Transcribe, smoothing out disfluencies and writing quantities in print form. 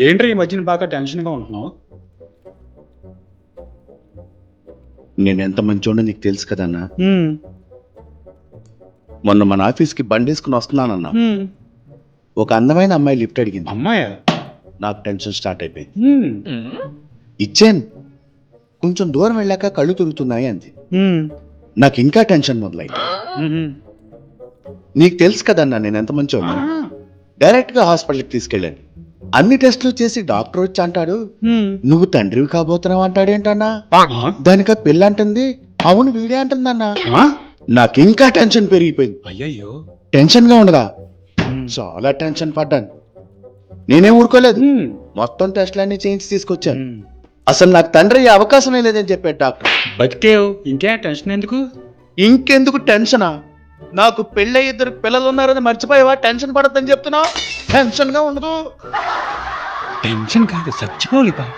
ఏంట్రా ఈ మధ్యన బాగా టెన్షన్గా ఉంటున్నావు? నేను ఎంత మంచోడో నీకు తెలుసు కదన్నా. హ్మ్. మొన్న మన ఆఫీస్కి బండి వేసుకుని వస్తున్నానన్నా, హ్మ్. ఒక అందమైన అమ్మాయి లిఫ్ట్ అడిగింది. అమ్మాయా? నాకు టెన్షన్ స్టార్ట్ అయిపోయింది. హ్మ్. ఇచ్చాను. కొంచెం దూరం వెళ్ళాక కళ్ళు తిరుగుతున్నాయి అంది. హ్మ్. నాకు ఇంకా టెన్షన్ మొదలైంది. హుహు. నీకు తెలుసు కదన్నా నేను ఎంత మంచోడు. ఆ! డైరెక్ట్గా హాస్పిటల్కి తీసుకెళ్ళాను. అన్ని టెస్టులు చేసి డాక్టర్ వచ్చి అంటాడు, హ్మ్. నువ్వు తండ్రివి కాబోతున్నావు అంటాడేంటన్నా. ఆ! దానికి ఆ పిల్ల అంటుంది, అవును వీడే అంటుందన్నా. ఆ! నాకు ఇంకా టెన్షన్ పెరిగిపోయింది. అయ్యయ్యో! టెన్షన్గా ఉండదా, హ్మ్. చాలా టెన్షన్ పడ్డాను. నేనేం ఊరుకోలేదు, హ్మ్. మొత్తం టెస్టులన్నీ చేయించి తీసుకొచ్చాను. హ్మ్. అసలు నాకు తండ్రి అయ్యే అవకాశమే లేదని చెప్పాడు డాక్టర్. బతికేవు, ఇంకే టెన్షన్ ఎందుకు? ఇంకెందుకు టెన్షనా? నాకు పెళ్ళై 2 పిల్లలు ఉన్నారని మర్చిపోయావా? టెన్షన్ పడద్దని చెప్తున్నావు. టెన్షన్గా ఉండదు. టెన్షన్ కాదు, చచ్చిపోవాలి బాబు.